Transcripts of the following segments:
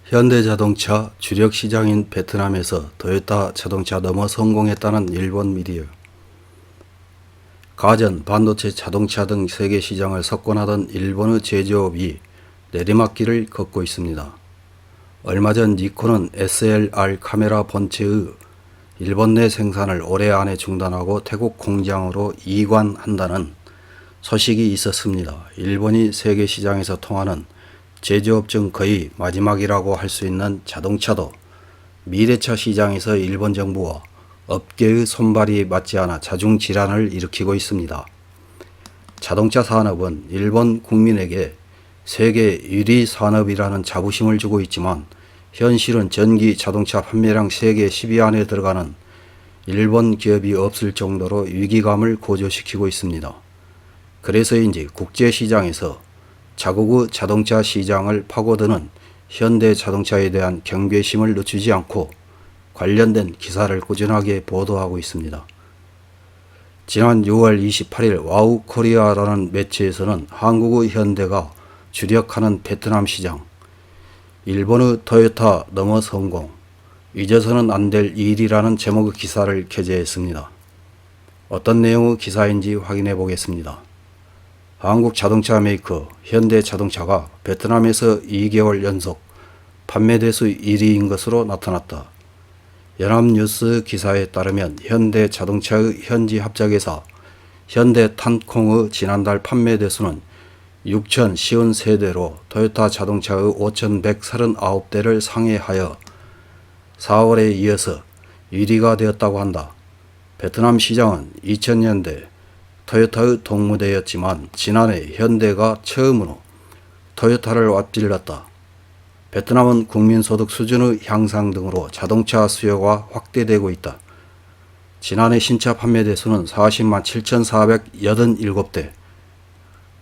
현대자동차 주력 시장인 베트남에서 토요타 자동차 넘어 성공했다는 일본 미디어. 가전, 반도체, 자동차 등 세계 시장을 석권하던 일본의 제조업이 내리막길을 걷고 있습니다. 얼마 전 니콘은 SLR 카메라 본체의 일본 내 생산을 올해 안에 중단하고 태국 공장으로 이관한다는 소식이 있었습니다. 일본이 세계 시장에서 통하는 제조업 중 거의 마지막이라고 할 수 있는 자동차도 미래차 시장에서 일본 정부와 업계의 손발이 맞지 않아 자중질환을 일으키고 있습니다. 자동차 산업은 일본 국민에게 세계 1위 산업이라는 자부심을 주고 있지만 현실은 전기 자동차 판매량 세계 10위 안에 들어가는 일본 기업이 없을 정도로 위기감을 고조시키고 있습니다. 그래서인지 국제시장에서 자국의 자동차 시장을 파고드는 현대자동차에 대한 경계심을 늦추지 않고 관련된 기사를 꾸준하게 보도하고 있습니다. 지난 6월 28일 와우코리아라는 매체에서는 한국의 현대가 주력하는 베트남 시장, 일본의 토요타 넘어 성공, 잊어서는 안 될 일이라는 제목의 기사를 게재했습니다. 어떤 내용의 기사인지 확인해 보겠습니다. 한국 자동차 메이커 현대자동차가 베트남에서 2개월 연속 판매 대수 1위인 것으로 나타났다. 연합뉴스 기사에 따르면 현대자동차의 현지 합작회사 현대탄콩의 지난달 판매 대수는 6,053대로 토요타 자동차의 5,139대를 상회하여 4월에 이어서 1위가 되었다고 한다. 베트남 시장은 2000년대 토요타의 동무대였지만 지난해 현대가 처음으로 토요타를 앞질렀다. 베트남은 국민소득 수준의 향상 등으로 자동차 수요가 확대되고 있다. 지난해 신차 판매 대수는 400만 7,487대,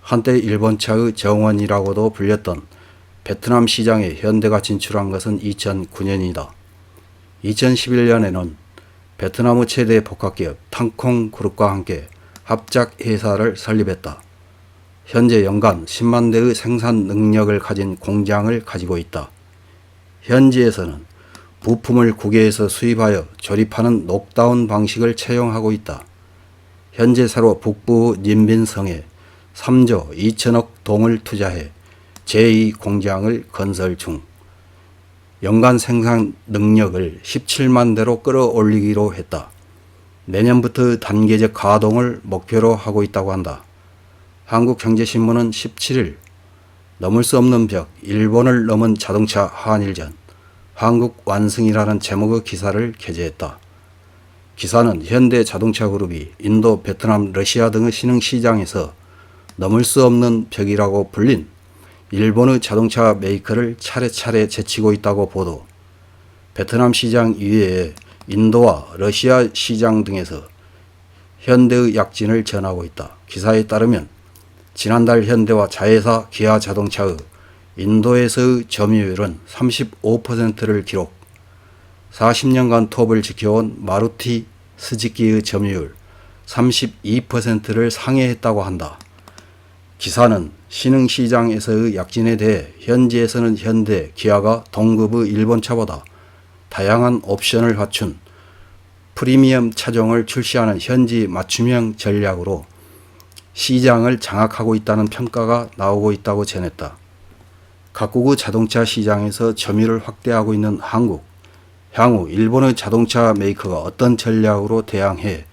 한때 일본차의 정원이라고도 불렸던 베트남 시장에 현대가 진출한 것은 2009년이다. 2011년에는 베트남의 최대 복합기업 탕콩 그룹과 함께 합작 회사를 설립했다. 현재 연간 10만 대의 생산 능력을 가진 공장을 가지고 있다. 현지에서는 부품을 국외에서 수입하여 조립하는 녹다운 방식을 채용하고 있다. 현재 새로 북부 님빈성에 3조 2천억 동을 투자해 제2 공장을 건설 중. 연간 생산 능력을 17만 대로 끌어올리기로 했다. 내년부터 단계적 가동을 목표로 하고 있다고 한다. 한국경제신문은 17일 넘을 수 없는 벽, 일본을 넘은 자동차 한일전, 한국 완승이라는 제목의 기사를 게재했다. 기사는 현대자동차그룹이 인도, 베트남, 러시아 등의 신흥시장에서 넘을 수 없는 벽이라고 불린 일본의 자동차 메이커를 차례차례 제치고 있다고 보도. 베트남 시장 이외에 인도와 러시아 시장 등에서 현대의 약진을 전하고 있다. 기사에 따르면 지난달 현대와 자회사 기아자동차의 인도에서의 점유율은 35%를 기록, 40년간 톱을 지켜온 마루티 스즈키의 점유율 32%를 상회했다고 한다. 기사는 신흥시장에서의 약진에 대해 현지에서는 현대, 기아가 동급의 일본차보다 다양한 옵션을 갖춘 프리미엄 차종을 출시하는 현지 맞춤형 전략으로 시장을 장악하고 있다는 평가가 나오고 있다고 전했다. 각국의 자동차 시장에서 점유를 확대하고 있는 한국, 향후 일본의 자동차 메이커가 어떤 전략으로 대항해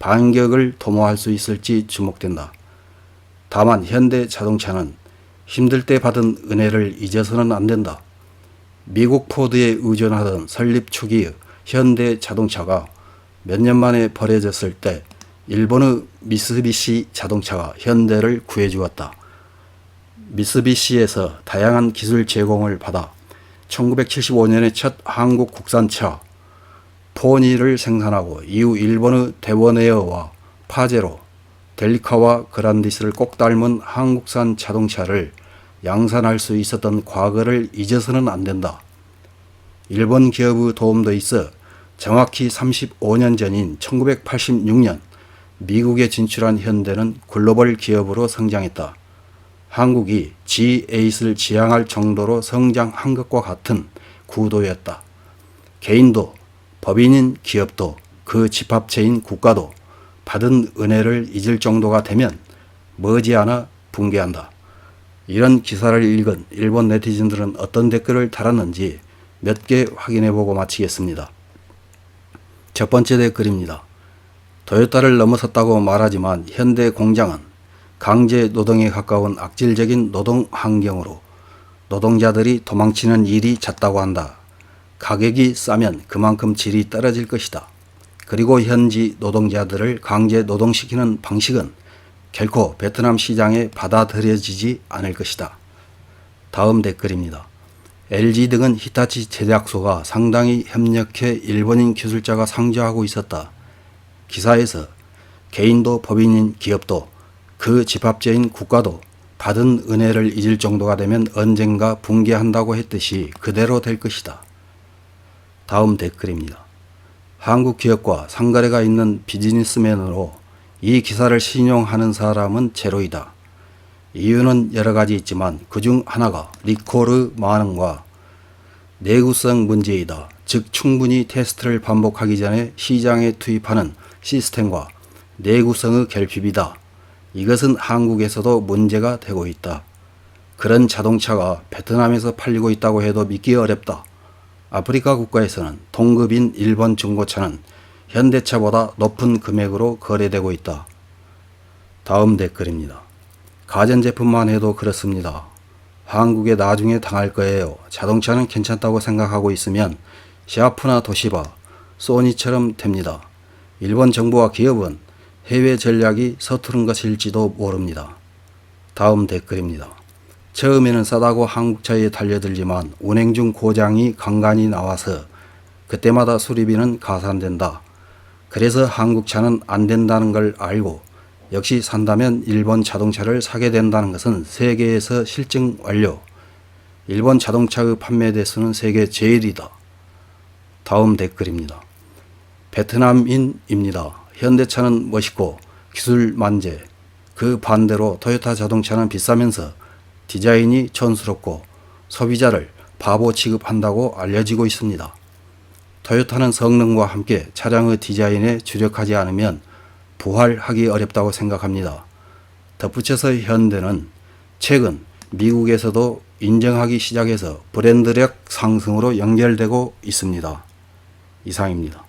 반격을 도모할 수 있을지 주목된다. 다만 현대자동차는 힘들 때 받은 은혜를 잊어서는 안 된다. 미국 포드에 의존하던 설립 초기 현대자동차가 몇 년 만에 버려졌을 때 일본의 미쓰비시 자동차가 현대를 구해주었다. 미쓰비시에서 다양한 기술 제공을 받아 1975년에 첫 한국 국산차 포니를 생산하고 이후 일본의 대원에어와 파제로, 델리카와 그란디스를 꼭 닮은 한국산 자동차를 양산할 수 있었던 과거를 잊어서는 안 된다. 일본 기업의 도움도 있어 정확히 35년 전인 1986년 미국에 진출한 현대는 글로벌 기업으로 성장했다. 한국이 G8을 지향할 정도로 성장한 것과 같은 구도였다. 개인도 법인인 기업도 그 집합체인 국가도 받은 은혜를 잊을 정도가 되면 머지않아 붕괴한다. 이런 기사를 읽은 일본 네티즌들은 어떤 댓글을 달았는지 몇 개 확인해보고 마치겠습니다. 첫 번째 댓글입니다. 토요타를 넘어섰다고 말하지만 현대 공장은 강제 노동에 가까운 악질적인 노동 환경으로 노동자들이 도망치는 일이 잦다고 한다. 가격이 싸면 그만큼 질이 떨어질 것이다. 그리고 현지 노동자들을 강제 노동시키는 방식은 결코 베트남 시장에 받아들여지지 않을 것이다. 다음 댓글입니다. LG 등은 히타치 제작소가 상당히 협력해 일본인 기술자가 상주하고 있었다. 기사에서 개인도 법인인 기업도 그 집합체인 국가도 받은 은혜를 잊을 정도가 되면 언젠가 붕괴한다고 했듯이 그대로 될 것이다. 다음 댓글입니다. 한국 기업과 상거래가 있는 비즈니스맨으로 이 기사를 신용하는 사람은 제로이다. 이유는 여러 가지 있지만 그중 하나가 리콜의 많음과 내구성 문제이다. 즉 충분히 테스트를 반복하기 전에 시장에 투입하는 시스템과 내구성의 결핍이다. 이것은 한국에서도 문제가 되고 있다. 그런 자동차가 베트남에서 팔리고 있다고 해도 믿기 어렵다. 아프리카 국가에서는 동급인 일본 중고차는 현대차보다 높은 금액으로 거래되고 있다. 다음 댓글입니다. 가전제품만 해도 그렇습니다. 한국에 나중에 당할 거예요. 자동차는 괜찮다고 생각하고 있으면 샤프나 도시바, 소니처럼 됩니다. 일본 정부와 기업은 해외 전략이 서투른 것일지도 모릅니다. 다음 댓글입니다. 처음에는 싸다고 한국차에 달려들지만 운행 중 고장이 간간히 나와서 그때마다 수리비는 가산된다. 그래서 한국차는 안 된다는 걸 알고 역시 산다면 일본 자동차를 사게 된다는 것은 세계에서 실증 완료. 일본 자동차의 판매 대수는 세계 제일이다. 다음 댓글입니다. 베트남인입니다. 현대차는 멋있고 기술 만재. 그 반대로 토요타 자동차는 비싸면서 디자인이 촌스럽고 소비자를 바보 취급한다고 알려지고 있습니다. 토요타는 성능과 함께 차량의 디자인에 주력하지 않으면 부활하기 어렵다고 생각합니다. 덧붙여서 현대는 최근 미국에서도 인정하기 시작해서 브랜드력 상승으로 연결되고 있습니다. 이상입니다.